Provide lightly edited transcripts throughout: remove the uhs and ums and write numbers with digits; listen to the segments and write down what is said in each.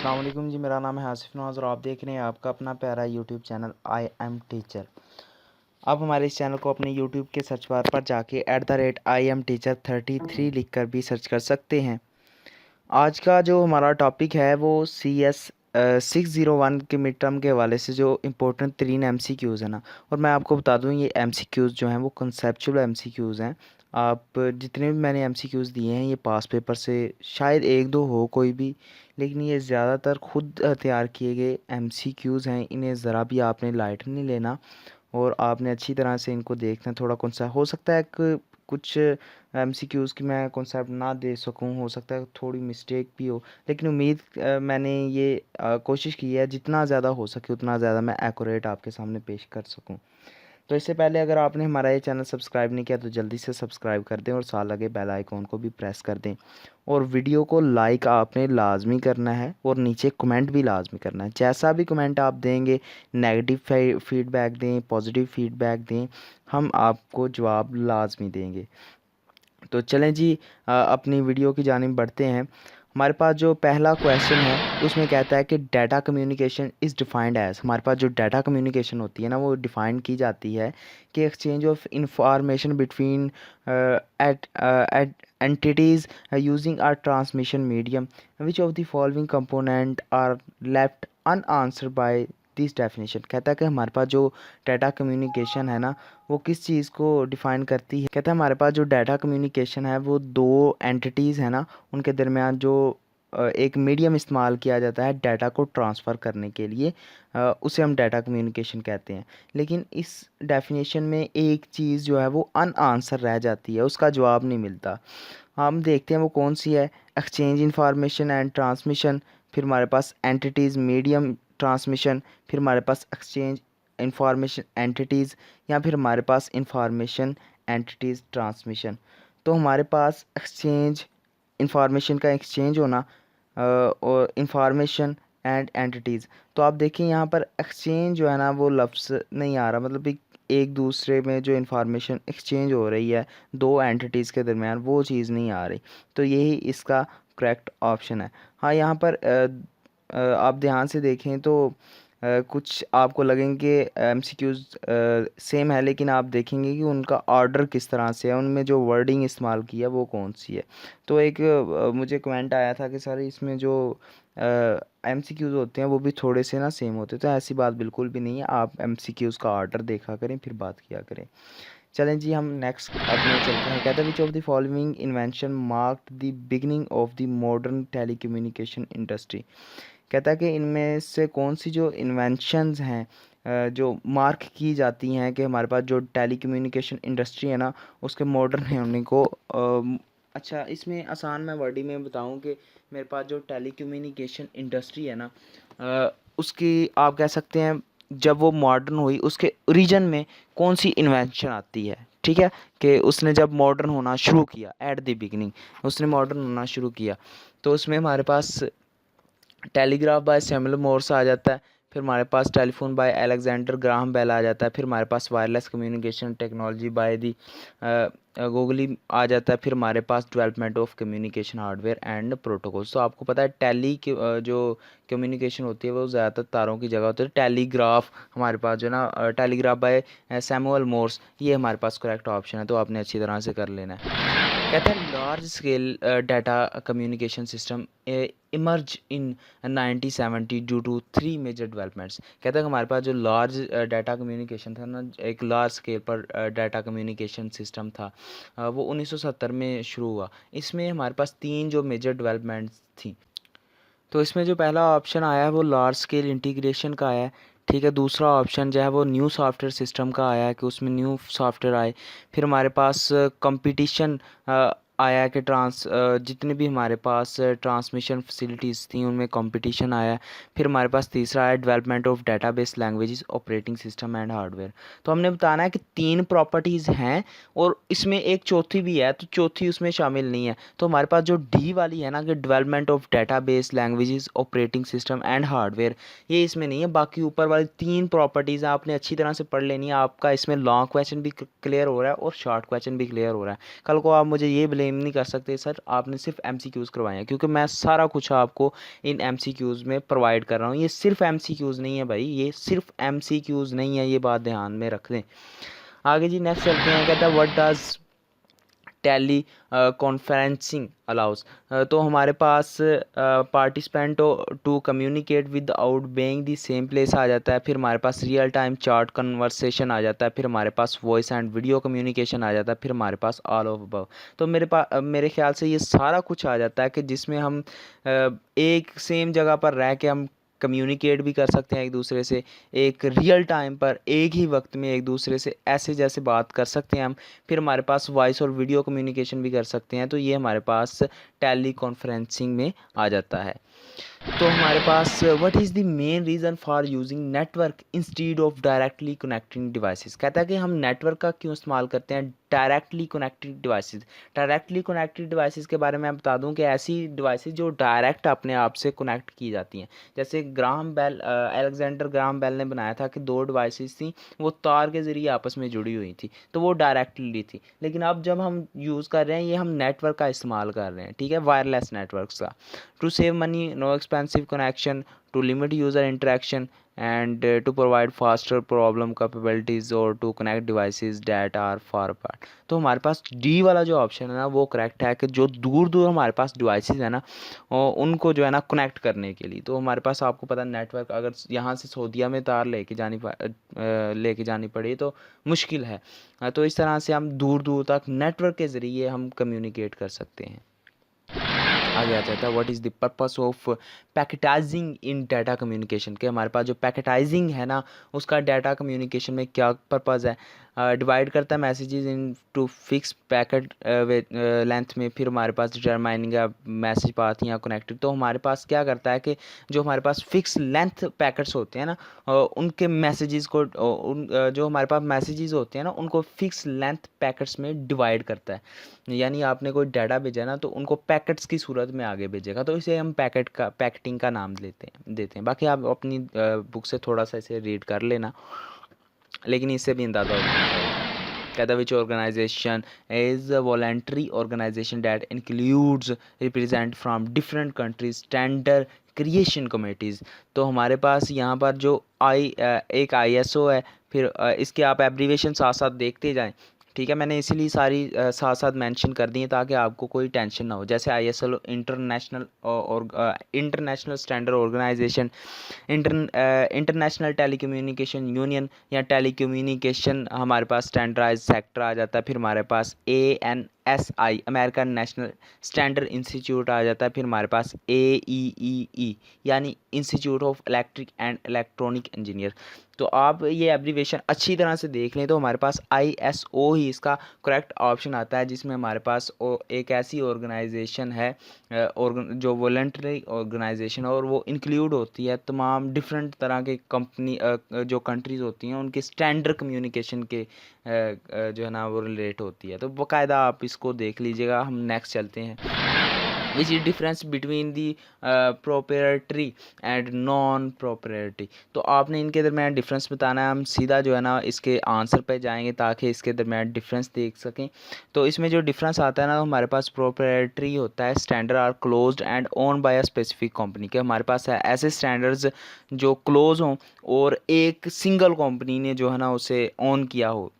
अस्सलाम वालेकुम जी। मेरा नाम है आसिफ नवाज़ और आप देख रहे हैं आपका अपना प्यारा YouTube channel I am teacher. आप हमारे इस चैनल को अपने यूट्यूब के सर्च बार पर जाके @IamTeacher33 लिख कर भी सर्च कर सकते हैं। आज का जो हमारा टॉपिक है वो CS 601 के मिड टर्म के हवाले से जो इम्पोर्टेंट 3 MCQs है ना, और मैं आपको बता दूं ये MCQs जो हैं वो कंसेप्चुअल MCQs हैं। आप जितने भी मैंने MCQs दिए हैं ये पास पेपर से शायद एक दो हो कोई भी, लेकिन ये ज़्यादातर खुद तैयार किए गए MCQs हैं। इन्हें ज़रा भी आपने लाइट नहीं लेना और आपने अच्छी तरह से इनको देखना। थोड़ा कौन सा हो सकता है कि कुछ MCQs की मैं कॉन्सेप्ट ना दे सकूं, हो सकता है थोड़ी मिस्टेक भी हो, लेकिन उम्मीद मैंने ये कोशिश की है जितना ज़्यादा हो सके उतना ज़्यादा मैं एक्यूरेट आपके सामने पेश कर सकूं। तो इससे पहले अगर आपने हमारा ये चैनल सब्सक्राइब नहीं किया तो जल्दी से सब्सक्राइब कर दें और साथ लगे बेल आइकॉन को भी प्रेस कर दें और वीडियो को लाइक आपने लाजमी करना है और नीचे कमेंट भी लाजमी करना है। जैसा भी कमेंट आप देंगे, नेगेटिव फीडबैक दें, पॉजिटिव फीडबैक दें, हम आपको जवाब लाजमी देंगे। तो चलें जी, अपनी वीडियो की जानिब बढ़ते हैं। हमारे पास जो पहला क्वेश्चन है उसमें कहता है कि data communication is defined as. हमारे पास जो डाटा कम्युनिकेशन होती है ना वो डिफ़ाइन की जाती है कि exchange of information between at entities using are transmission medium which of the following component are left unanswered by this definition. कहता है कि हमारे पास जो डाटा कम्युनिकेशन है ना वो किस चीज़ को डिफ़ाइन करती है। कहता है हमारे पास जो डाटा कम्युनिकेशन है वो दो एंटिटीज़ है ना उनके दरमियान जो एक मीडियम इस्तेमाल किया जाता है डाटा को ट्रांसफ़र करने के लिए, उसे हम डाटा कम्युनिकेशन कहते हैं। लेकिन इस डेफिनेशन में एक चीज़ जो है वो अनआंसर रह जाती है, उसका जवाब नहीं मिलता। हम देखते हैं वो कौन सी है। एक्सचेंज इंफॉर्मेशन एंड ट्रांसमिशन, फिर हमारे पास एंटिटीज़ मीडियम ट्रांसमिशन, फिर हमारे पास एक्सचेंज इंफॉर्मेशन एंटिटीज़, या फिर हमारे पास इंफॉर्मेशन एंटिटीज़ ट्रांसमिशन। तो हमारे पास एक्सचेंज इंफॉर्मेशन का एक्सचेंज होना और इंफॉर्मेशन एंड एंटिटीज़। तो आप देखिए यहाँ पर एक्सचेंज जो है ना वो लफ्ज़ नहीं आ रहा, मतलब एक दूसरे में जो इंफॉर्मेशन एक्सचेंज हो रही है दो एंटिटीज़ के दरमियान वो चीज़ नहीं आ रही। तो यही इसका करेक्ट ऑप्शन है। हाँ, यहाँ पर आप ध्यान से देखें तो कुछ आपको लगेंगे MCQs सेम है, लेकिन आप देखेंगे कि उनका ऑर्डर किस तरह से है, उनमें जो वर्डिंग इस्तेमाल की है वो कौन सी है। तो एक मुझे कमेंट आया था कि सर इसमें जो MCQs होते हैं वो भी थोड़े से ना सेम होते हैं, तो ऐसी बात बिल्कुल भी नहीं है। आप MCQs का ऑर्डर देखा करें फिर बात किया करें। चलें जी, हम नेक्स्ट अपने चलते हैं। कहता है विच of the following invention marked the beginning of the modern telecommunication industry. कहता है कि इनमें से कौन सी जो इन्वेंशंस हैं जो मार्क की जाती हैं कि हमारे पास जो टेलीकम्युनिकेशन इंडस्ट्री है ना उसके मॉडर्न होने को अच्छा, इसमें आसान मैं वर्डिंग में बताऊं कि मेरे पास जो टेलीकम्युनिकेशन इंडस्ट्री है ना उसकी आप कह सकते हैं जब वो मॉडर्न हुई उसके ओरिजिन में कौन सी इन्वेंशन आती है। ठीक है, कि उसने जब मॉडर्न होना शुरू किया एट द बिगिनिंग, उसने मॉडर्न होना शुरू किया तो उसमें हमारे पास टेलीग्राफ बाय सैमुअल मोर्स आ जाता है, फिर हमारे पास telephone by Alexander Graham Bell आ जाता है, फिर हमारे पास wireless communication technology by the Google आ जाता है, फिर हमारे पास development of communication hardware and protocols. तो आपको पता है जो कम्युनिकेशन होती है वो ज़्यादातर तारों की जगह होती है। टेलीग्राफ हमारे पास जो ना टेलीग्राफ बाय सैमुअल मोर्स, ये हमारे पास करेक्ट ऑप्शन है, तो आपने अच्छी तरह से कर लेना है। कहता है large scale data communication system emerge in 1970 due to 3 major developments. कहता है कि हमारे पास जो लार्ज डाटा कम्युनिकेशन था ना, एक लार्ज स्केल पर डाटा कम्युनिकेशन सिस्टम था, वो 1970 में शुरू हुआ। इसमें हमारे पास 3 जो मेजर डेवलपमेंट्स थी। तो इसमें जो पहला ऑप्शन आया है वो लार्ज स्केल इंटीग्रेशन का आया है। ठीक है, दूसरा ऑप्शन जो है वो न्यू सॉफ्टवेयर सिस्टम का आया है कि उसमें न्यू सॉफ्टवेयर आए। फिर हमारे पास कंपटीशन आया है कि जितने भी हमारे पास ट्रांसमिशन फैसिलिटीज़ थी उनमें कंपटीशन आया है। फिर हमारे पास तीसरा आया development of database languages operating system and hardware. तो हमने बताना है कि 3 प्रॉपर्टीज़ हैं और इसमें एक चौथी भी है, तो चौथी उसमें शामिल नहीं है। तो हमारे पास जो डी वाली है ना कि development of database languages operating system and hardware, ये इसमें नहीं है। बाकी ऊपर वाली 3 प्रॉपर्टीज़ आपने अच्छी तरह से पढ़ लेनी है। आपका इसमें लॉन्ग क्वेश्चन भी क्लियर हो रहा है और शॉर्ट क्वेश्चन भी क्लियर हो रहा है। कल को आप मुझे ये क्लेम नहीं कर सकते सर आपने सिर्फ MCQs करवाए हैं, क्योंकि मैं सारा कुछ आपको इन MCQs में प्रोवाइड कर रहा हूँ। ये सिर्फ MCQs नहीं है भाई, ये सिर्फ MCQs नहीं है, ये बात ध्यान में रख लें। आगे जी नेक्स्ट चलते हैं। कहता है what does teleconferencing allows. तो हमारे पास participant to communicate without being the same place आ जाता है, फिर हमारे पास रियल टाइम चार्ट कन्वर्सेशन आ जाता है, फिर हमारे पास वॉइस एंड वीडियो कम्युनिकेशन आ जाता है, फिर हमारे पास ऑल ऑफ अबव। तो मेरे ख्याल से ये सारा कुछ आ जाता है कि जिसमें हम एक सेम जगह पर रह के हम कम्युनिकेट भी कर सकते हैं एक दूसरे से, एक रियल टाइम पर एक ही वक्त में एक दूसरे से ऐसे जैसे बात कर सकते हैं हम। फिर हमारे पास वॉइस और वीडियो कम्युनिकेशन भी कर सकते हैं, तो ये हमारे पास टेली कॉन्फ्रेंसिंग में आ जाता है। तो हमारे पास what is the main reason for using network instead of directly connecting devices. कहता है कि हम नेटवर्क का क्यों इस्तेमाल करते हैं directly connected devices. Directly connected devices के बारे में मैं बता दूं कि ऐसी डिवाइसेस जो डायरेक्ट अपने आप से कनेक्ट की जाती हैं। जैसे Graham Bell, Alexander Graham Bell ने बनाया था कि दो डिवाइसेस थी, वो तार के ज़रिए आपस में जुड़ी हुई थी, तो वो डायरेक्टली थी। लेकिन अब जब हम यूज़ कर रहे हैं, ये हम नेटवर्क का इस्तेमाल कर रहे हैं, ठीक है, वायरलेस नेटवर्क्स का। To save money, no expensive connection, to limit user interaction and to provide faster problem capabilities or to connect devices that are far apart। तो हमारे पास डी वाला जो ऑप्शन है ना वो करेक्ट है कि जो दूर दूर हमारे पास डिवाइसेस है ना उनको जो है ना कनेक्ट करने के लिए। तो हमारे पास आपको पता नेटवर्क अगर यहाँ से सऊदीया में तार लेके जानी पड़ी तो मुश्किल है। तो इस तरह से हम दूर दूर तक नेटवर्क के ज़रिए हम कम्युनिकेट कर सकते हैं। आगे आ जाता है what is the purpose of packetizing in data communication. के हमारे पास जो पैकेटाइजिंग है ना उसका डाटा कम्युनिकेशन में क्या पर्पज़ है। डिवाइड करता है messages into fix packet length में, फिर हमारे पास डिटरमाइनिंग मैसेज पाथ या कनेक्टेड। तो हमारे पास क्या करता है कि जो हमारे पास फिक्स लेंथ पैकेट्स होते हैं ना उनके मैसेजेस को जो हमारे पास मैसेजेस होते हैं ना उनको फिक्स लेंथ पैकेट्स में डिवाइड करता है। यानी आपने कोई डाटा भेजा ना तो उनको पैकेट्स की सूरत में आगे भेजेगा, तो इसे हम पैकेटिंग का नाम देते हैं। बाकी आप अपनी बुक से थोड़ा सा इसे रीड कर लेना, लेकिन इससे भी अंदाज़ा हो जाना चाहिए। कहता which organization is a voluntary organization that includes represent from different countries standard creation committees. तो हमारे पास यहाँ पर जो एक ISO है, फिर इसके आप एब्रीवेशन साथ साथ देखते जाएं, ठीक है। मैंने इसीलिए सारी साथ साथ मेंशन कर दी है ताकि आपको कोई टेंशन ना हो। जैसे ISO international standard organization, international telecommunication union या टेलीकम्युनिकेशन हमारे पास स्टैंडर्डाइज सेक्टर आ जाता है। फिर हमारे पास ANSI American national standard institute आ जाता है। फिर हमारे पास AEEE यानी institute of electric and electronic engineer. तो आप ये एब्रीवेशन अच्छी तरह से देख लें तो हमारे पास ISO ही इसका करेक्ट ऑप्शन आता है, जिसमें हमारे पास एक ऐसी ऑर्गेनाइजेशन है जो वॉलंटरी ऑर्गेनाइजेशन और वो इंक्लूड होती है तमाम डिफरेंट तरह के कंपनी जो कंट्रीज़ होती हैं उनके स्टैंडर्ड कम्युनिकेशन के जो है ना वो रिलेट होती है। तो बाकायदा आप इसको देख लीजिएगा। हम नेक्स्ट चलते हैं। Which is difference between the proprietary and non proprietary. तो आपने इनके दरमियान डिफरेंस बताना है। हम सीधा जो है ना इसके आंसर पे जाएंगे ताकि इसके दरमियान डिफरेंस देख सकें। तो इसमें जो डिफरेंस आता है ना हमारे पास प्रोप्राइटरी होता है standard are closed and own by a specific company के। हमारे पास है ऐसे स्टैंडर्ड्स जो क्लोज हों और एक सिंगल कंपनी ने जो है ना उसे ऑन किया हो।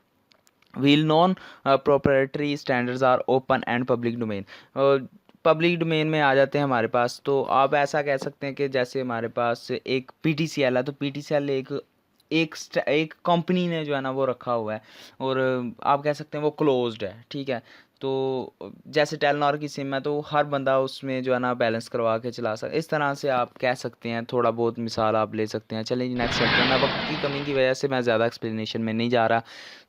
While non proprietary standards are open and public domain, public domain में आ जाते हैं हमारे पास। तो आप ऐसा कह सकते हैं कि जैसे हमारे पास एक PTCL है, तो PTCL एक कंपनी ने जो है ना वो रखा हुआ है और आप कह सकते हैं वो क्लोज्ड है, ठीक है। तो जैसे टेलनॉर की सिम है तो हर बंदा उसमें जो है ना बैलेंस करवा के चला सकता, इस तरह से आप कह सकते हैं। थोड़ा बहुत मिसाल आप ले सकते हैं। चलिए नेक्स्ट चलते हैं। मैं वक्त की कमी की वजह से मैं ज़्यादा एक्सप्लेनेशन में नहीं जा रहा,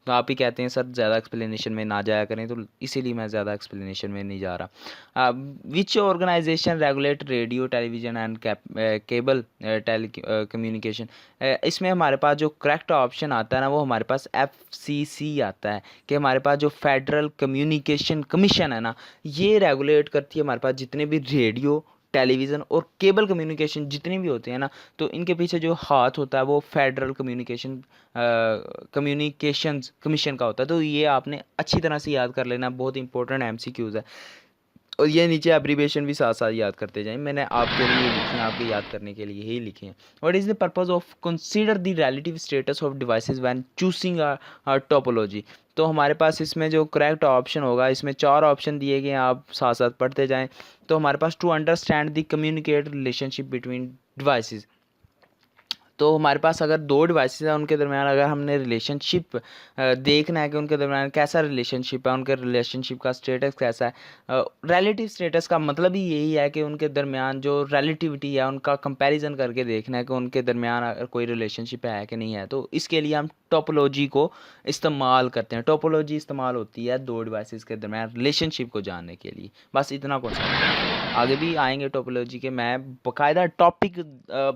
तो आप ही कहते हैं सर ज़्यादा एक्सप्लेनेशन में ना जाया करें, तो इसीलिए मैं ज़्यादा एक्सप्लेनेशन में नहीं जा रहा। Which organization regulate radio television and cable telecommunication. इसमें हमारे पास जो करेक्ट ऑप्शन आता है ना वो हमारे पास FCC आता है कि हमारे पास जो फेडरल कम्युनिकेशन कमीशन है ना ये रेगुलेट करती है हमारे पास जितने भी रेडियो टेलीविज़न और केबल कम्युनिकेशन जितने भी होते हैं ना, तो इनके पीछे जो हाथ होता है वो फेडरल कम्युनिकेशंस कमीशन का होता है। तो ये आपने अच्छी तरह से याद कर लेना, बहुत इंपॉर्टेंट एमसीक्यूज़ है। और ये नीचे एब्रीविएशन भी साथ साथ याद करते जाएं, मैंने आपके लिए लिखी हैं, आपके याद करने के लिए ही लिखे हैं। What is the purpose of consider the relative status of devices when choosing a topology. तो हमारे पास इसमें जो करेक्ट ऑप्शन होगा, इसमें 4 ऑप्शन दिए गए हैं, आप साथ साथ पढ़ते जाएं। तो हमारे पास to understand the communicate relationship between devices. तो हमारे पास अगर दो डिवाइसेस हैं, उनके दरमियान अगर हमने रिलेशनशिप देखना है कि उनके दरमियान कैसा रिलेशनशिप है, उनके रिलेशनशिप का स्टेटस कैसा है। रिलेटिव स्टेटस का मतलब ही यही है कि उनके दरमियान जो रिलेटिविटी है उनका कंपैरिजन करके देखना है कि उनके दरमियान अगर कोई रिलेशनशिप है कि नहीं है। तो इसके लिए हम टोपोलॉजी को इस्तेमाल करते हैं। टोपोलॉजी इस्तेमाल होती है दो डिवाइसेस के दरमियान रिलेशनशिप को जानने के लिए। बस इतना कॉन्सेप्ट है, आगे भी आएंगे टोपोलॉजी के, मैं बाकायदा टॉपिक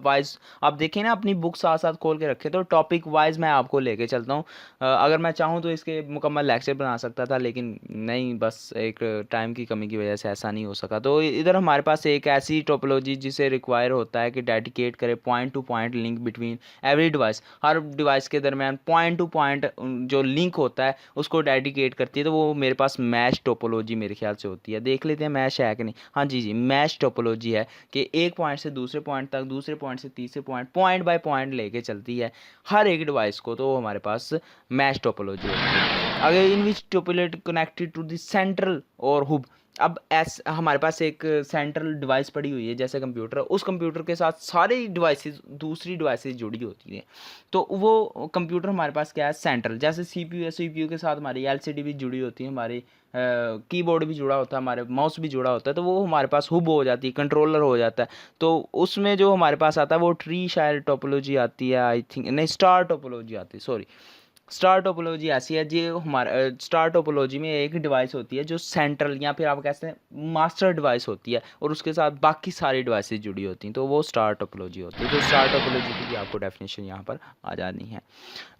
वाइज आप देखें ना, अपनी बुक साथ साथ खोल के रखें तो टॉपिक वाइज मैं आपको लेके चलता हूँ। अगर मैं चाहूँ तो इसके मुकम्मल लेक्चर बना सकता था, लेकिन नहीं, बस एक टाइम की कमी की वजह से ऐसा नहीं हो सका। तो इधर हमारे पास एक ऐसी टोपोलॉजी जिसे रिक्वायर होता है कि डेडिकेट करे point to point link between every device. हर डिवाइस के दरमियान पॉइंट टू पॉइंट जो लिंक होता है उसको डेडिकेट करती है। तो वो मेरे पास मैश टोपोलॉजी मेरे ख्याल से होती है। देख लेते हैं मैश है कि नहीं। हाँ जी जी, मैश टोपोलॉजी है कि एक पॉइंट से दूसरे पॉइंट तक, दूसरे पॉइंट से तीसरे पॉइंट, पॉइंट बाय पॉइंट लेके चलती है हर एक डिवाइस को। तो हमारे पास मैश टोपोलॉजी होती है। अगर in which topology connected to the central or hub. अब हमारे पास एक सेंट्रल डिवाइस पड़ी हुई है जैसे कंप्यूटर, उस कंप्यूटर के साथ सारी डिवाइसेस दूसरी डिवाइसेस जुड़ी होती हैं। तो वो कंप्यूटर हमारे पास क्या है, सेंट्रल। जैसे सीपीयू है, सीपीयू के साथ हमारी एलसीडी भी जुड़ी होती है, हमारी कीबोर्ड भी जुड़ा होता है, हमारे माउस भी जुड़ा होता है। तो वो हमारे पास हुब हो जाती है, कंट्रोलर हो जाता है। तो उसमें जो हमारे पास आता है वो ट्री शायद टोपोलॉजी आती है, आई थिंक, नहीं, स्टार टोपोलॉजी आती है, सॉरी। स्टार टोपोलॉजी ऐसी है जो हमारा स्टार टोपोलॉजी में एक डिवाइस होती है जो सेंट्रल या फिर आप कहते हैं मास्टर डिवाइस होती है, और उसके साथ बाकी सारी डिवाइसेस जुड़ी होती हैं। तो वो स्टार टोपोलॉजी होती है। तो स्टार टोपोलॉजी की भी आपको डेफिनेशन यहाँ पर आ जानी है।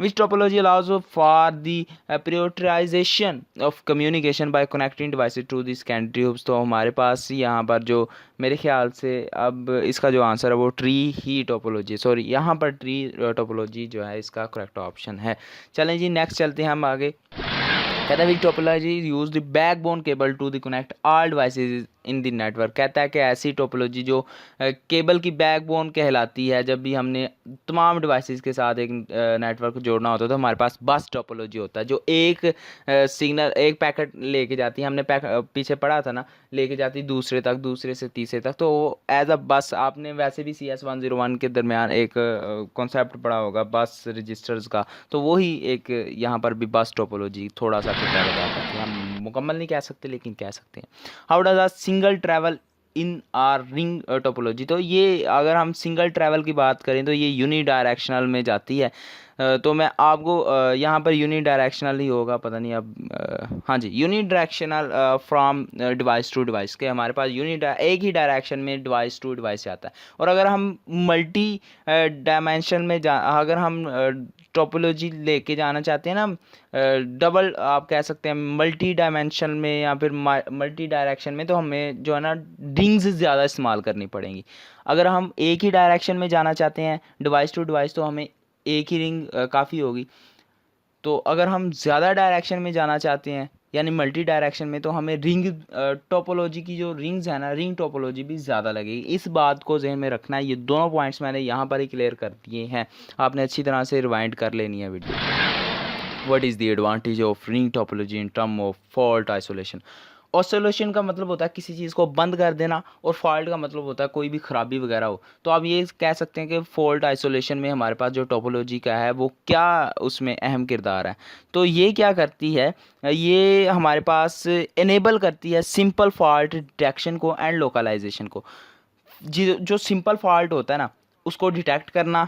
Which topology allows for the prioritization of communication by connecting devices to the secondary hubs. तो हमारे पास यहाँ पर जो मेरे ख्याल से अब इसका जो आंसर है वो ट्री ही टोपोलॉजी, सॉरी, यहाँ पर ट्री टोपोलॉजी जो है इसका करेक्ट ऑप्शन है। चलें जी, नेक्स्ट चलते हैं हम आगे। कहता है which topology use the backbone cable to the connect all devices in the network. कहता है कि ऐसी टोपोलॉजी जो केबल की बैकबोन कहलाती है। जब भी हमने तमाम डिवाइसेस के साथ एक नेटवर्क जोड़ना होता है तो हमारे पास बस टोपोलॉजी होता है, जो एक सिग्नल, एक पैकेट लेके जाती है। हमने पीछे पढ़ा था ना, लेके जाती दूसरे तक, दूसरे से तीसरे तक। तो एज अ बस, आपने वैसे भी CS101 के दरमियान एक कॉन्सेप्ट पढ़ा होगा बस रजिस्टर्स का। तो वही एक यहाँ पर भी बस टोपोलॉजी थोड़ा सा कितना बता सकते हैं, हम मुकम्मल नहीं कह सकते लेकिन कह सकते हैं। How does a single travel in R ring topology. तो ये अगर हम सिंगल ट्रैवल की बात करें तो ये यूनी डायरेक्शनल में जाती है। तो मैं आपको यहाँ पर यूनी डायरेक्शनल ही होगा, पता नहीं अब, हाँ जी, unidirectional from device to device के हमारे पास एक ही डायरेक्शन में डिवाइस टू डिवाइस जाता है। और अगर हम मल्टी डायमेंशन में अगर हम टोपोलॉजी लेके जाना चाहते हैं ना, डबल आप कह सकते हैं मल्टी डायमेंशन में या फिर मल्टी डायरेक्शन में, तो हमें जो है ना रिंग्स ज़्यादा इस्तेमाल करनी पड़ेंगी। अगर हम एक ही डायरेक्शन में जाना चाहते हैं डिवाइस टू डिवाइस तो हमें एक ही रिंग काफ़ी होगी। तो अगर हम ज़्यादा डायरेक्शन में जाना चाहते हैं यानी मल्टी डायरेक्शन में, तो हमें रिंग टोपोलॉजी की जो रिंग्स है ना, रिंग टोपोलॉजी भी ज़्यादा लगेगी। इस बात को जहन में रखना है। ये दोनों पॉइंट्स मैंने यहाँ पर ही क्लियर कर दिए हैं, आपने अच्छी तरह से रिवाइंड कर लेनी है video. What is the advantage of ring topology in term of fault isolation. Oscillation का मतलब होता है किसी चीज़ को बंद कर देना, और फॉल्ट का मतलब होता है कोई भी खराबी वगैरह हो। तो आप ये कह सकते हैं कि फॉल्ट आइसोलेशन में हमारे पास जो टोपोलॉजी का है वो क्या उसमें अहम किरदार है। तो ये क्या करती है, ये हमारे पास इनेबल करती है सिंपल फॉल्ट डिटेक्शन को एंड लोकलाइजेशन को। जो सिंपल फॉल्ट होता है ना उसको डिटेक्ट करना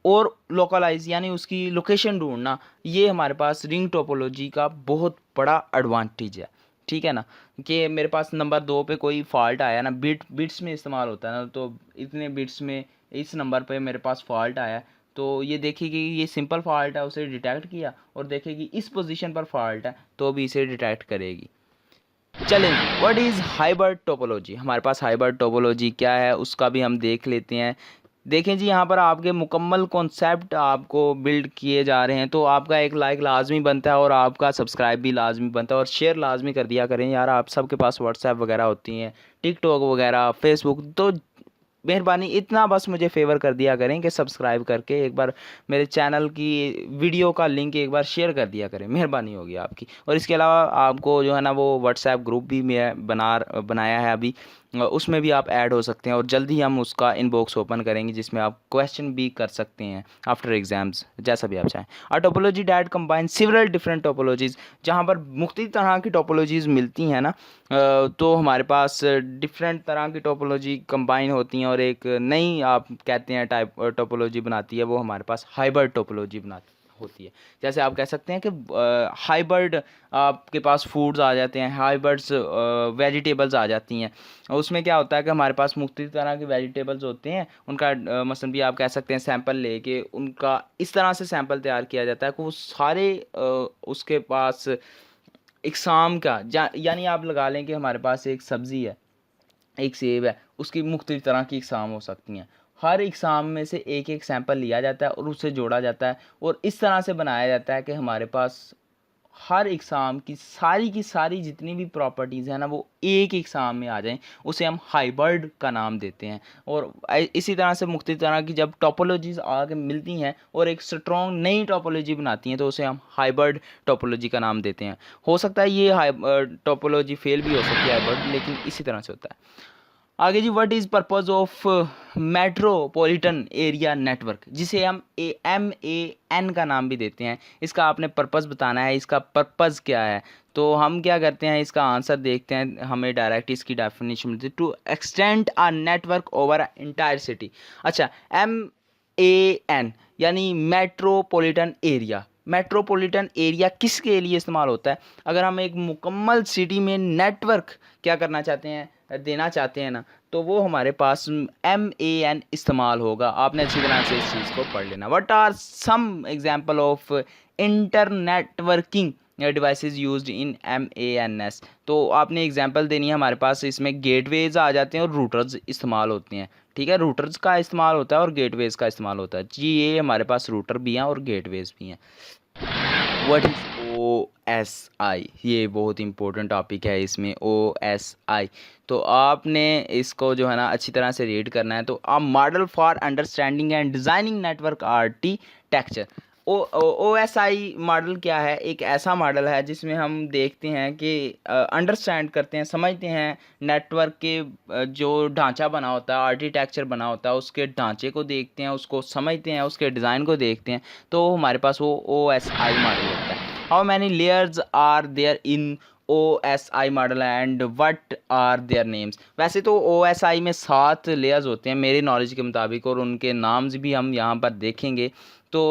और लोकलाइज यानी उसकी लोकेशन ढूंढना, ये हमारे पास रिंग टोपोलॉजी का बहुत बड़ा एडवांटेज है। ठीक है ना, कि मेरे पास नंबर 2 पे कोई फॉल्ट आया ना, बिट्स में इस्तेमाल होता है ना, तो इतने बिट्स में इस नंबर पे मेरे पास फॉल्ट आया, तो ये देखेगी ये सिंपल फॉल्ट है, उसे डिटेक्ट किया, और देखेगी इस पोजीशन पर फॉल्ट है तो भी इसे डिटेक्ट करेगी। चलें, व्हाट इज़ हाइब्रिड टोपोलॉजी। हमारे पास हाइब्रिड टोपोलॉजी क्या है उसका भी हम देख लेते हैं। देखें जी, यहाँ पर आपके मुकम्मल कॉन्सेप्ट आपको बिल्ड किए जा रहे हैं, तो आपका एक लाइक लाजमी बनता है और आपका सब्सक्राइब भी लाजमी बनता है और शेयर लाजमी कर दिया करें यार। आप सबके पास व्हाट्सएप वगैरह होती हैं, टिकटॉक वगैरह, फेसबुक, तो मेहरबानी इतना बस मुझे फेवर कर दिया करें कि सब्सक्राइब करके एक बार मेरे चैनल की वीडियो का लिंक एक बार शेयर कर दिया करें, मेहरबानी होगी आपकी। और इसके अलावा आपको जो है ना वो व्हाट्सएप ग्रुप भी मैं बनाया है अभी, उसमें भी आप ऐड हो सकते हैं और जल्दी हम उसका इनबॉक्स ओपन करेंगे जिसमें आप क्वेश्चन भी कर सकते हैं आफ्टर एग्जाम्स, जैसा भी आप चाहें। A topology that combine several different topologies, जहाँ पर मुख्तलिफ तरह की टोपोलॉजीज़ मिलती हैं ना, तो हमारे पास डिफरेंट तरह की टोपोलॉजी कंबाइन होती हैं और एक नई आप कहते हैं टाइप टोपोलॉजी बनाती है, वो हमारे पास हाइब्रिड टोपोलॉजी बनाती होती है। जैसे आप कह सकते हैं कि हाइब्रिड आपके पास फूड्स आ जाते हैं, हाइब्रिड्स वेजिटेबल्स आ जाती हैं। उसमें क्या होता है कि हमारे पास मुख्तलिफ तरह के वेजिटेबल्स होते हैं, उनका मसलन भी आप कह सकते हैं सैंपल लेके उनका इस तरह से सैंपल तैयार किया जाता है कि वो सारे उसके पास इकसाम का यानी आप लगा लें कि हमारे पास एक सब्ज़ी है, एक सेब है, उसकी मुख्तलिफ तरह की इकसाम हो सकती हैं। हर इकसाम में से एक एक सैंपल लिया जाता है और उससे जोड़ा जाता है और इस तरह से बनाया जाता है कि हमारे पास हर इकसाम की सारी जितनी भी प्रॉपर्टीज़ हैं ना वो एक इकसाम में आ जाएं, उसे हम हाइब्रिड का नाम देते हैं। और इसी तरह से मुख्तलिफ तरह की जब टोपोलॉजीज़ आके मिलती हैं और एक स्ट्रॉन्ग नई टोपोलॉजी बनाती हैं तो उसे हम हाइब्रिड टोपोलॉजी का नाम देते हैं। हो सकता है ये टोपोलॉजी फेल भी हो सकती है हाइब्रिड, लेकिन इसी तरह से होता है। आगे जी, what is purpose of metropolitan area network, जिसे हम MAN का नाम भी देते हैं। इसका आपने पर्पज़ बताना है, इसका पर्पज़ क्या है। तो हम क्या करते हैं, इसका आंसर देखते हैं, हमें डायरेक्ट इसकी डेफिनेशन मिलती है, to extend a network over a entire city. अच्छा, MAN यानी मेट्रोपॉलिटन एरिया। मेट्रोपॉलिटन एरिया किसके लिए इस्तेमाल होता है? अगर हम एक मुकम्मल सिटी में नेटवर्क क्या करना चाहते हैं, देना चाहते हैं ना, तो वो हमारे पास MAN इस्तेमाल होगा। आपने अच्छी तरह से इस चीज़ को पढ़ लेना। What are some example of internetworking devices used in MANs। तो आपने एग्जांपल देनी है। हमारे पास इसमें गेटवेज आ जाते हैं और रूटर्स इस्तेमाल होते हैं। ठीक है, रूटर्स का इस्तेमाल होता है और गेटवेज का इस्तेमाल होता है जी। ये हमारे पास रूटर भी हैं और गेटवेज भी हैं। व्हाट इज़ OSI, ये बहुत इंपॉर्टेंट टॉपिक है इसमें, OSI। तो आपने इसको जो है ना अच्छी तरह से रीड करना है। तो a model for understanding and designing network architecture. OSI model क्या है? एक ऐसा मॉडल है जिसमें हम देखते हैं कि अंडरस्टैंड करते हैं, समझते हैं नेटवर्क के जो ढांचा बना होता है, आर्किटेक्चर बना होता है, उसके ढांचे को देखते हैं, उसको समझते हैं, उसके डिज़ाइन को देखते हैं, तो हमारे पास वो OSI मॉडल होता है। How many layers are there in OSI model and what are their names. वैसे तो OSI में 7 लेयर्स होते हैं मेरी नॉलेज के मुताबिक, और उनके नाम्स भी हम यहाँ पर देखेंगे। तो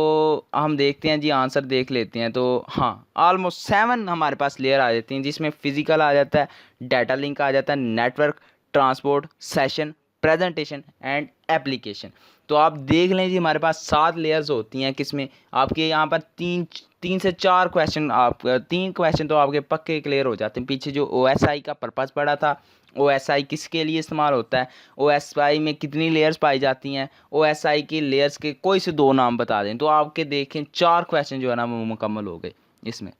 हम देखते हैं जी, आंसर देख लेते हैं। तो हाँ, ऑलमोस्ट 7 हमारे पास लेयर आ जाती हैं, जिसमें फिजिकल आ जाता है, डाटा लिंक आ जाता है, network, transport, session, presentation and application. तो आप देख लें जी, हमारे पास 7 लेयर्स होती हैं। किसमें आपके यहाँ पर तीन से चार क्वेश्चन, आप 3 क्वेश्चन तो आपके पक्के क्लियर हो जाते हैं। पीछे जो OSI का पर्पज़ पड़ा था, OSI किसके लिए इस्तेमाल होता है, OSI में कितनी लेयर्स पाई जाती हैं, OSI की लेयर्स के कोई से 2 नाम बता दें, तो आपके देखें 4 क्वेश्चन जो है ना वो मुकम्मल हो गए इसमें।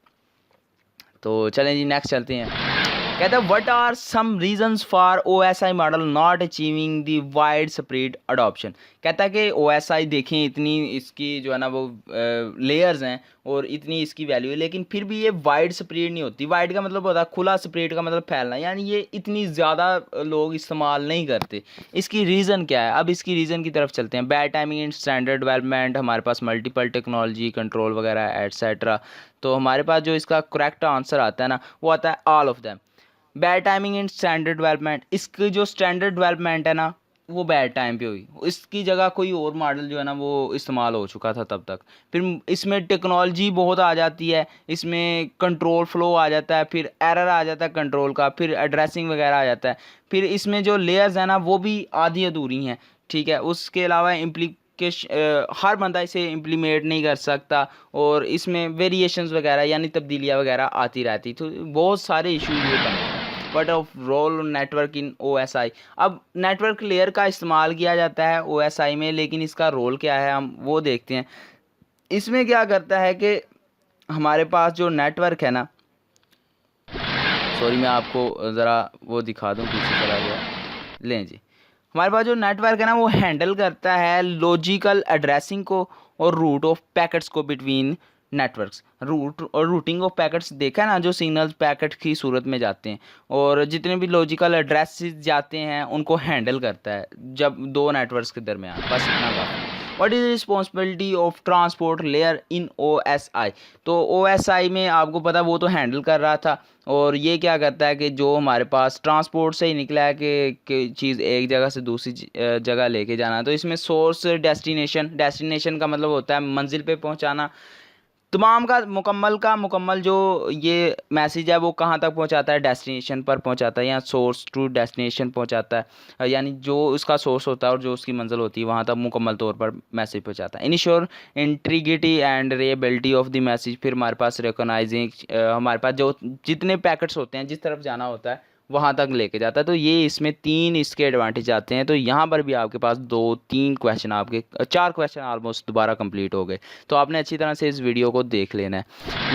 तो चलें जी, नेक्स्ट चलते हैं। कहता है what are some reasons for OSI model not achieving the widespread adoption. कहता है कि OSI देखें, इतनी इसकी जो है ना वो लेयर्स हैं और इतनी इसकी वैल्यू है, लेकिन फिर भी ये वाइड स्प्रेड नहीं होती। वाइड का मतलब होता है खुला, स्प्रेड का मतलब फैलना, यानी ये इतनी ज़्यादा लोग इस्तेमाल नहीं करते। इसकी रीज़न क्या है? अब इसकी रीज़न की तरफ चलते हैं। Bad timing in standard development, हमारे पास मल्टीपल टेक्नोलॉजी कंट्रोल वगैरह एट्सेट्रा। तो हमारे पास जो इसका करेक्ट आंसर आता है ना, वो आता है all of them. Bad timing in standard development, इसकी जो स्टैंडर्ड डेवलपमेंट है ना वो बैड टाइम पे हुई, इसकी जगह कोई और मॉडल जो है ना वो इस्तेमाल हो चुका था तब तक। फिर इसमें टेक्नोलॉजी बहुत आ जाती है, इसमें कंट्रोल फ्लो आ जाता है, फिर एरर आ जाता है कंट्रोल का, फिर एड्रेसिंग वगैरह आ जाता है। फिर इसमें जो लेयर्स हैं ना वो भी आधी अधूरी हैं। ठीक है, उसके अलावा हर बंदा इसे इम्प्लीमेंट नहीं कर सकता, और इसमें वेरिएशंस वगैरह यानी तब्दीलियाँ वगैरह आती रहती, तो बहुत सारे इशू ये बनते हैं। What of role network in OSI। अब नेटवर्क लेयर का इस्तेमाल किया जाता है OSI में, लेकिन इसका रोल क्या है हम वो देखते हैं। इसमें क्या करता है कि हमारे पास जो नेटवर्क है ना, सॉरी मैं आपको ज़रा वो दिखा दूँ, पीछे चला गया, लें जी। हमारे पास जो नेटवर्क है ना वो हैंडल करता है लॉजिकल एड्रेसिंग को और रूट ऑफ पैकेट्स को बिटवीन नेटवर्क्स। रूट और रूटिंग ऑफ पैकेट्स देखा है ना, जो सिग्नल्स पैकेट की सूरत में जाते हैं और जितने भी लॉजिकल एड्रेसेस जाते हैं उनको हैंडल करता है जब दो नेटवर्क्स के दरमियान। बस इतना काफी है। What is responsibility of transport layer in OSI। तो OSI में आपको पता वो तो हैंडल कर रहा था, और ये क्या करता है कि जो हमारे पास ट्रांसपोर्ट से ही निकला है कि चीज़ एक जगह से दूसरी जगह लेके जाना, तो इसमें सोर्स डेस्टिनेशन, डेस्टिनेशन का मतलब होता है मंजिल पे पहुंचाना। तमाम का मुकम्मल जो ये मैसेज है वो कहाँ तक पहुंचाता है, डेस्टिनेशन पर पहुंचाता है, या सोर्स टू डेस्टिनेशन पहुंचाता है, यानी जो उसका सोर्स होता है और जो उसकी मंजिल होती है वहाँ तक मुकम्मल तौर पर मैसेज पहुंचाता है। Ensure integrity and reliability of the message. फिर हमारे पास रिकॉग्नाइजिंग, हमारे पास जो जितने पैकेट्स होते हैं जिस तरफ जाना होता है वहाँ तक लेके जाता है। तो ये इसमें तीन इसके एडवांटेज आते हैं। तो यहाँ पर भी आपके पास दो तीन क्वेश्चन, आपके चार क्वेश्चन ऑलमोस्ट दोबारा कंप्लीट हो गए। तो आपने अच्छी तरह से इस वीडियो को देख लेना है।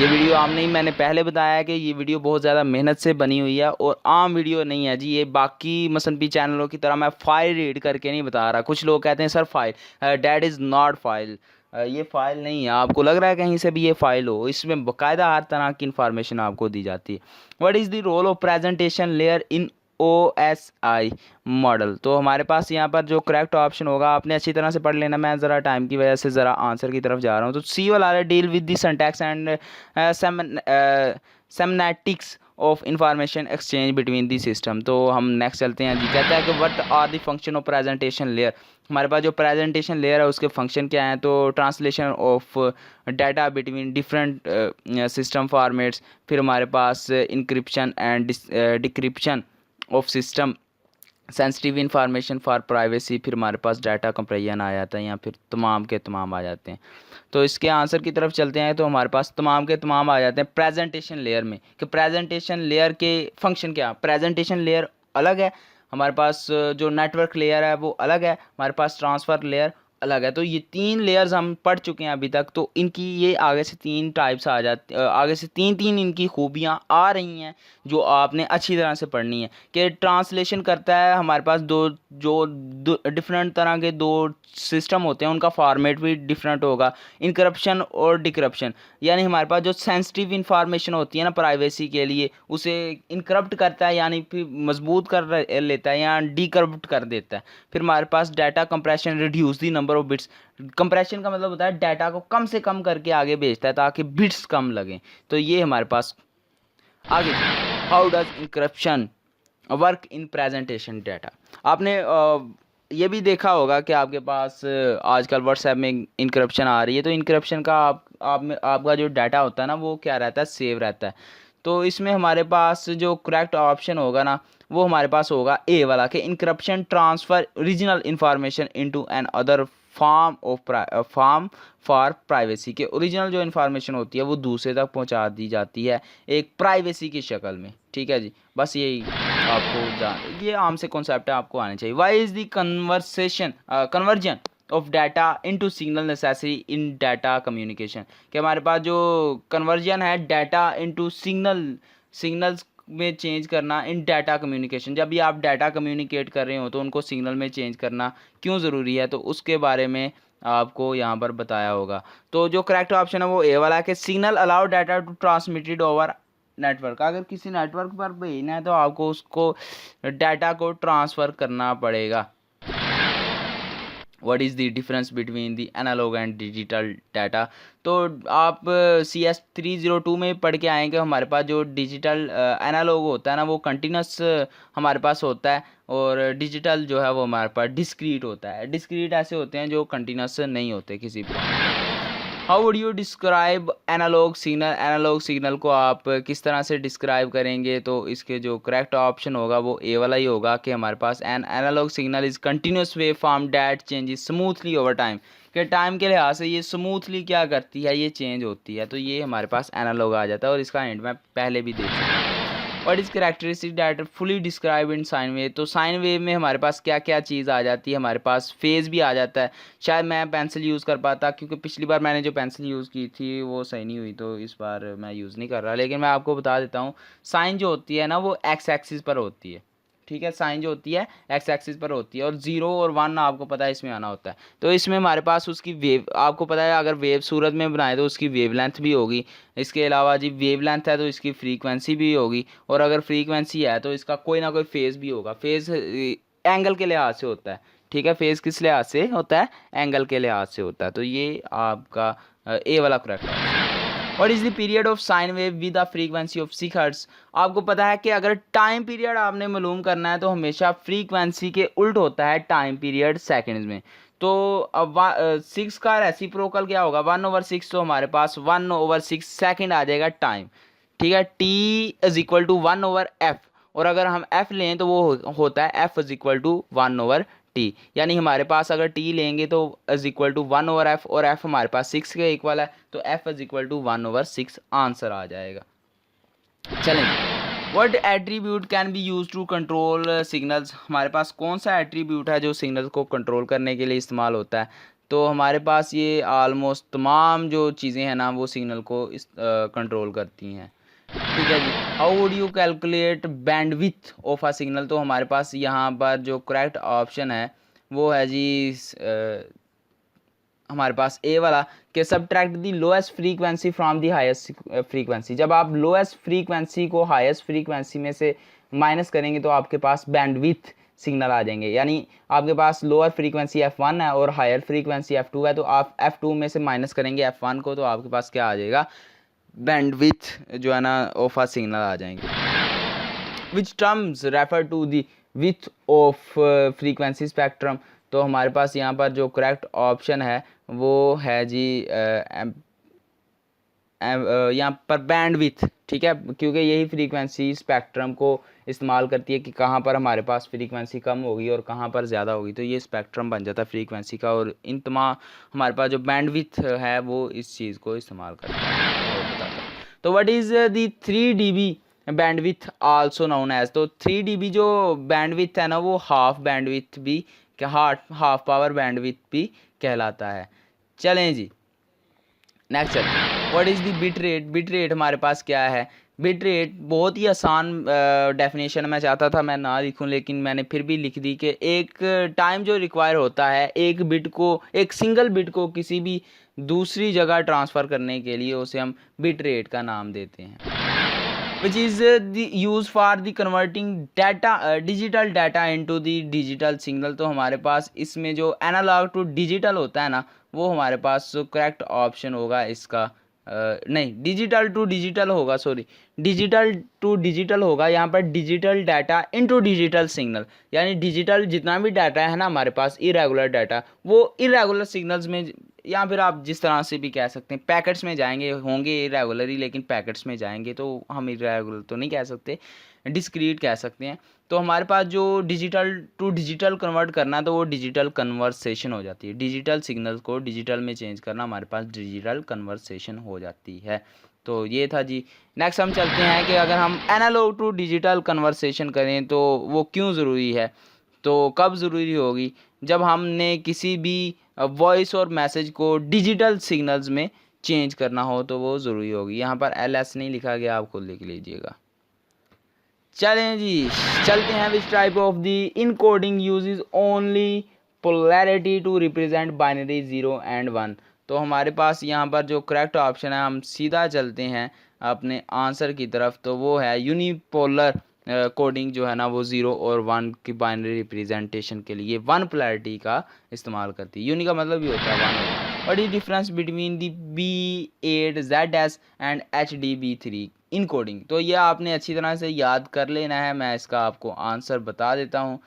ये वीडियो आम नहीं, मैंने पहले बताया है कि ये वीडियो बहुत ज़्यादा मेहनत से बनी हुई है और आम वीडियो नहीं है जी। ये बाकी मसनपी चैनलों की तरह मैं फाइल रीड करके नहीं बता रहा। कुछ लोग कहते हैं sir file, that is not file. ये फाइल नहीं है, आपको लग रहा है कहीं से भी ये फाइल हो, इसमें बाकायदा हर तरह की इन्फॉर्मेशन आपको दी जाती है। What is the role of presentation layer in OSI model. तो हमारे पास यहाँ पर जो करेक्ट ऑप्शन होगा आपने अच्छी तरह से पढ़ लेना। मैं ज़रा टाइम की वजह से ज़रा आंसर की तरफ जा रहा हूँ। तो सी वाला deal with the syntax and semantics of information exchange between the system. तो हम नेक्स्ट चलते हैं जी। कहता है कि what are the function of presentation layer. हमारे पास जो प्रेजेंटेशन लेयर है उसके फंक्शन क्या हैं। तो translation of data between different system formats. फिर हमारे पास encryption and decryption of system sensitive information for privacy. फिर हमारे पास डाटा कंप्रेशन आ जाता है, या फिर तमाम के तमाम आ जाते हैं। तो इसके आंसर की तरफ चलते हैं। तो हमारे पास तमाम के तमाम आ जाते हैं प्रेजेंटेशन लेयर में, कि प्रेजेंटेशन लेयर के फंक्शन क्या। प्रेजेंटेशन लेयर अलग है, हमारे पास जो नेटवर्क लेयर है वो अलग है, हमारे पास ट्रांसफ़र लेयर अलग है। तो ये तीन लेयर्स हम पढ़ चुके हैं अभी तक। तो इनकी ये आगे से तीन टाइप्स आ जाती, आगे से तीन तीन इनकी खूबियाँ आ रही हैं जो आपने अच्छी तरह से पढ़नी है। कि ट्रांसलेशन करता है, हमारे पास जो डिफरेंट तरह के दो सिस्टम होते हैं उनका फॉर्मेट भी डिफरेंट होगा। इनक्रप्शन और डिक्रप्शन, यानी हमारे पास जो सेंसिटिव इंफॉर्मेशन होती है ना प्राइवेसी के लिए, उसे इनक्रप्ट करता है, यानी फिर मजबूत कर लेता है या डिक्रप्ट कर देता है। फिर हमारे पास data compression, reduce the number of bits. Compression का मतलब होता है डाटा को कम से कम करके आगे भेजता है ताकि बिट्स कम लगें। तो ये हमारे पास आगे। How does encryption work in presentation data. आपने ये भी देखा होगा कि आपके पास आजकल व्हाट्सएप में इंक्रिप्शन आ रही है। तो इंक्रिप्शन का आपका जो डाटा होता है ना वो क्या रहता है, सेव रहता है। तो इसमें हमारे पास जो करेक्ट ऑप्शन होगा ना वो हमारे पास होगा ए वाला, कि encryption transfer original information into an other form for privacy. के ओरिजिनल जो इन्फॉर्मेशन होती है वो दूसरे तक पहुंचा दी जाती है एक प्राइवेसी की शक्ल में। ठीक है जी, बस यही आपको ये आम से कॉन्सेप्ट है, आपको आने चाहिए। Why is the conversion of data into signal necessary in data communication. कि हमारे पास जो कन्वर्जन है डाटा इनटू सिग्नल्स में चेंज करना इन डाटा कम्युनिकेशन, जब भी आप डाटा कम्युनिकेट कर रहे हो तो उनको सिग्नल में चेंज करना क्यों ज़रूरी है, तो उसके बारे में आपको यहाँ पर बताया होगा। तो जो करेक्ट ऑप्शन है वो ए वाला है, कि signal allow data to transmitted over network. अगर किसी नेटवर्क पर भेजना है तो आपको उसको डाटा को ट्रांसफ़र करना पड़ेगा। What is the difference between the analog and digital data. तो आप CS302 में पढ़ के आएंगे। हमारे पास जो डिजिटल एनालॉग होता है ना वो कंटिन्यूस हमारे पास होता है, और डिजिटल जो है वो हमारे पास डिस्क्रीट होता है। डिस्क्रीट ऐसे होते हैं जो कंटिन्यूस नहीं होते किसी भी। How would you describe analog signal. Analog signal को आप किस तरह से डिस्क्राइब करेंगे। तो इसके जो करेक्ट ऑप्शन होगा वो ए वाला ही होगा, कि हमारे पास an analog signal is continuous waveform that changes smoothly over time. कि टाइम के लिहाज से ये स्मूथली क्या करती है, ये चेंज होती है। तो ये हमारे पास एनालॉग आ जाता है, और इसका हिंट मैं पहले भी दे चुका हूँ। What is characteristic that fully describe in sine wave. तो साइन वेव में हमारे पास क्या क्या चीज़ आ जाती है, हमारे पास फेज़ भी आ जाता है। शायद मैं पेंसिल यूज़ कर पाता, क्योंकि पिछली बार मैंने जो पेंसिल यूज़ की थी वो सही नहीं हुई, तो इस बार मैं यूज़ नहीं कर रहा। लेकिन मैं आपको बता देता हूँ, साइन जो होती है ना वो एक्स एक्सिस पर होती है, ठीक है। साइन जो होती है एक्स एक्सिस पर होती है, और 0 और 1 आपको पता है इसमें आना होता है। तो इसमें हमारे पास उसकी वेव, आपको पता है अगर वेव सूरत में बनाए तो उसकी वेवलेंथ भी होगी। इसके अलावा जी वेवलेंथ है तो इसकी फ्रीक्वेंसी भी होगी, और अगर फ्रीक्वेंसी है तो इसका कोई ना कोई फेज़ भी होगा। फेज़ एंगल के लिहाज से होता है, ठीक है। फेज़ किस लिहाज से होता है, एंगल के लिहाज से होता है। तो ये आपका ए वाला करेक्ट है। What is the period of sine wave with a frequency of 6 hertz. आपको पता है कि अगर टाइम पीरियड आपने मालूम करना है तो हमेशा फ्रीक्वेंसी के उल्ट होता है टाइम पीरियड सेकंड्स में। तो अब 6 का रेसिप्रोकल क्या होगा, 1/6, तो हमारे पास 1/6 सेकंड आ जाएगा टाइम, ठीक है। T is equal to 1/f, और अगर हम f लें तो वो होता है f is equal to 1/t। यानी हमारे पास अगर t लेंगे तो इज इक्वल टू 1/f, और f हमारे पास 6 के इक्वल है, तो f is equal to 1/6 answer आ जाएगा। चलें, what attribute can be use to control signals. हमारे पास कौन सा एट्रीब्यूट है जो सिग्नल्स को कंट्रोल करने के लिए इस्तेमाल होता है। तो हमारे पास ये आलमोस्ट तमाम जो चीज़ें हैं ना वो सिग्नल को इस कंट्रोल करती हैं, ठीक है जी। How would you calculate bandwidth of a signal. तो हमारे पास यहाँ पर जो करेक्ट ऑप्शन है वो है जी हमारे पास ए वाला, कि subtract the lowest frequency from the highest frequency. जब आप लोएस्ट फ्रीक्वेंसी को हाईएस्ट फ्रीक्वेंसी में से माइनस करेंगे तो आपके पास बैंडविथ सिग्नल आ जाएंगे। यानी आपके पास लोअर फ्रीक्वेंसी f1 है और हायर फ्रीक्वेंसी f2 है, तो आप f2 में से माइनस करेंगे f1 को, तो आपके पास क्या आ जाएगा, बैंडविथ जो है ना ऑफ अ सिग्नल आ जाएंगे। Which terms refer to the width of frequency spectrum. तो हमारे पास यहाँ पर जो करेक्ट ऑप्शन है वो है जी यहाँ पर बैंडविथ, ठीक है, क्योंकि यही फ्रीक्वेंसी स्पेक्ट्रम को इस्तेमाल करती है कि कहाँ पर हमारे पास फ्रीक्वेंसी कम होगी और कहाँ पर ज़्यादा होगी। तो ये स्पेक्ट्रम बन जाता है फ्रीक्वेंसी का, और इन तमाम हमारे पास जो बैंडविथ है वो इस चीज़ को इस्तेमाल करता है और बताता है। तो what is the 3 dB bandwidth also known as. तो 3 dB जो बैंडविथ है ना वो हाफ बैंडविथ भी, हाफ पावर बैंडविथ भी कहलाता है। चलें जी, नेक्स्ट चलते हैं। What is the bit rate. Bit rate हमारे पास क्या है, बिट रेट बहुत ही आसान डेफिनेशन मैं चाहता था मैं ना लिखूं, लेकिन मैंने फिर भी लिख दी कि एक टाइम जो रिक्वायर होता है एक बिट को, एक सिंगल बिट को किसी भी दूसरी जगह ट्रांसफ़र करने के लिए उसे हम बिट रेट का नाम देते हैं। which is the use for the converting data digital data into the digital signal। तो हमारे पास इसमें जो एनालॉग टू डिजिटल होता है ना वो हमारे पास करेक्ट ऑप्शन होगा इसका नहीं, डिजिटल टू डिजिटल होगा, सॉरी, डिजिटल टू डिजिटल होगा। यहाँ पर digital data into digital signal, यानी डिजिटल जितना भी डाटा है ना हमारे पास इरेगुलर डाटा वो इरेगुलर सिग्नल्स में, या फिर आप जिस तरह से भी कह सकते हैं पैकेट्स में जाएंगे, होंगे इरेगुलर ही लेकिन पैकेट्स में जाएंगे, तो हम इरेगुलर तो नहीं कह सकते, डिस्क्रीट कह सकते हैं। तो हमारे पास जो डिजिटल टू डिजिटल कन्वर्ट करना तो वो डिजिटल कन्वर्सेशन हो जाती है। डिजिटल सिग्नल्स को डिजिटल में चेंज करना हमारे पास डिजिटल कन्वर्सेशन हो जाती है। तो ये था जी। नेक्स्ट हम चलते हैं कि अगर हम एनालॉग टू डिजिटल कन्वर्सेशन करें तो वो क्यों ज़रूरी है। तो कब ज़रूरी होगी, जब हमने किसी भी वॉइस और मैसेज को डिजिटल सिग्नल्स में चेंज करना हो तो वो ज़रूरी होगी। यहाँ पर LS नहीं लिखा गया, आप खुद लिख लीजिएगा। चलें जी, चलते हैं। Which type of the encoding uses only polarity to represent binary 0 and 1। तो हमारे पास यहाँ पर जो करेक्ट ऑप्शन है, हम सीधा चलते हैं अपने आंसर की तरफ, तो वो है यूनिपोलर कोडिंग जो है ना वो 0 और 1 की बाइनरी रिप्रेजेंटेशन के लिए 1 पोलैरिटी का इस्तेमाल करती है। यूनि का मतलब भी होता है 1। What is difference between the B8ZS and HDB3 in coding. तो ये आपने अच्छी तरह से याद कर लेना है, मैं इसका आपको आंसर बता देता हूँ।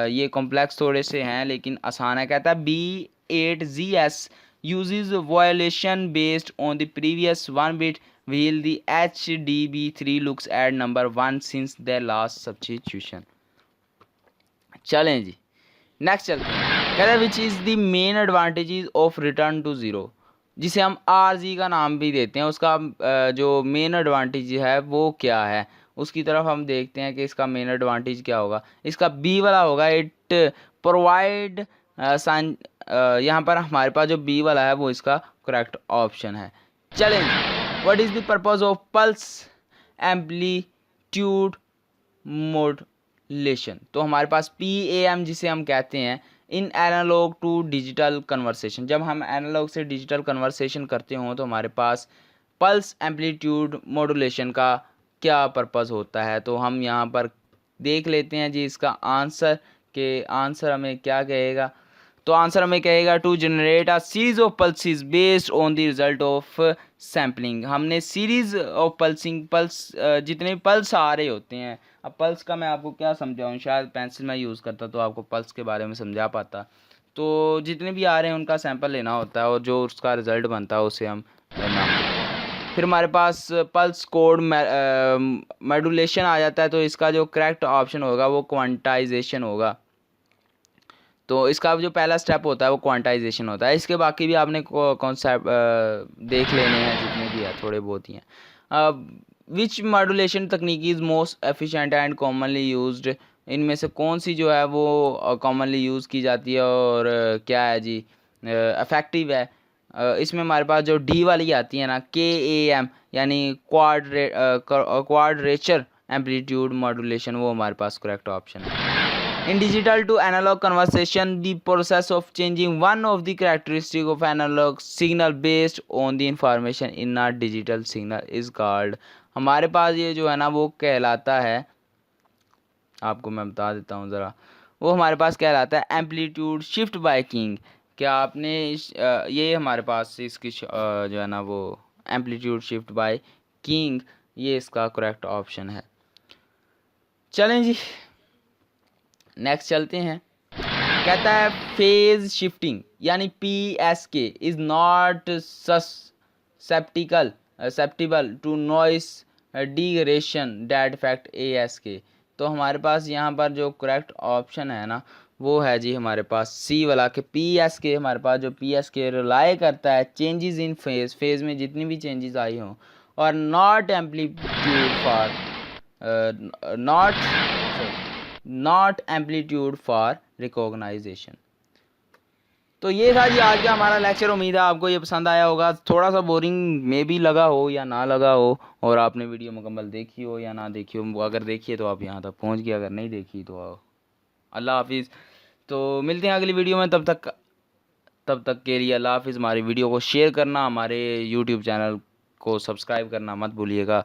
ये कॉम्प्लेक्स थोड़े से हैं लेकिन आसान है। कहता है B8ZS uses violation based on the previous 1 bit while the HDB3 looks at number 1 since their last substitution। चलें जी, नेक्स्ट चलते हैं। कहता है which is the main advantages of return to zero, जिसे हम RG का नाम भी देते हैं, उसका जो मेन एडवांटेज है वो क्या है, उसकी तरफ हम देखते हैं कि इसका मेन एडवांटेज क्या होगा। इसका बी वाला होगा, इट प्रोवाइड साइन। यहाँ पर हमारे पास जो बी वाला है वो इसका करेक्ट ऑप्शन है। Challenge, what is the purpose of pulse amplitude modulation. तो हमारे पास PAM जिसे हम कहते हैं, इन एनालॉग टू डिजिटल कन्वर्सेशन। जब हम एनालॉग से डिजिटल कन्वर्सेशन करते हों तो हमारे पास पल्स एम्पलीट्यूड मॉड्यूलेशन का क्या पर्पस होता है। तो हम यहाँ पर देख लेते हैं जी इसका आंसर, के आंसर हमें क्या कहेगा। तो आंसर हमें कहेगा to generate a series of pulses based on the result of sampling. हमने सीरीज ऑफ पल्स जितने पल्स आ रहे होते हैं, अब पल्स का मैं आपको क्या समझाऊं, शायद पेंसिल में यूज़ करता तो आपको पल्स के बारे में समझा पाता। तो जितने भी आ रहे हैं उनका सैंपल लेना होता है और जो उसका रिजल्ट बनता है उसे हम नाम देते हैं। फिर हमारे पास पल्स कोड मॉड्यूलेशन आ जाता है। तो इसका जो करेक्ट ऑप्शन होगा वो क्वांटाइजेशन होगा। तो इसका जो पहला स्टेप होता है वो क्वांटाइजेशन होता है। इसके बाकी भी आपने कॉन्सेप्ट देख लेने हैं, जितने भी है थोड़े बहुत ही हैं। विच मॉड्यूलेशन तकनीक is most efficient and commonly used. इनमें से कौन सी जो है वो कॉमनली यूज़ की जाती है और क्या है जी इफ़ेक्टिव है। इसमें हमारे पास जो डी वाली आती है ना, KAM, यानी क्वाड्रेचर एम्पलीट्यूड मॉड्यूलेशन, वो हमारे पास करेक्ट ऑप्शन है। In digital to analog conversion, the process of changing one of the characteristic of analog signal based on the information in a digital signal is called। हमारे पास ये जो है ना वो कहलाता है, आपको मैं बता देता हूँ ज़रा, वो हमारे पास कहलाता है एम्पलीट्यूड शिफ्ट बाय किंग। क्या आपने ये हमारे पास इसकी जो है ना वो एम्पलीट्यूड शिफ्ट बाय किंग, ये इसका करेक्ट ऑप्शन है। चलें जी नेक्स्ट चलते हैं। कहता है फेज शिफ्टिंग यानी PSK is not susceptible to noise degradation that effect ASK। तो हमारे पास यहाँ पर जो करेक्ट ऑप्शन है ना वो है जी हमारे पास सी वाला, कि PSK, हमारे पास जो PSK रिलाई करता है चेंजेस इन फेज में जितनी भी चेंजेस आई हों, और not amplitude for not amplitude for recognization. तो ये था जी आज का हमारा लेक्चर। उम्मीद है आपको ये पसंद आया होगा। थोड़ा सा बोरिंग में भी लगा हो या ना लगा हो, और आपने वीडियो मुकम्मल देखी हो या ना देखी हो, अगर देखी है तो आप यहाँ तक पहुँच गए, अगर नहीं देखी तो अल्लाह हाफिज़। तो मिलते हैं अगली वीडियो में, तब तक के लिए अल्लाह हाफिज़। हमारी वीडियो को शेयर करना, हमारे यूट्यूब चैनल को सब्सक्राइब करना मत भूलिएगा।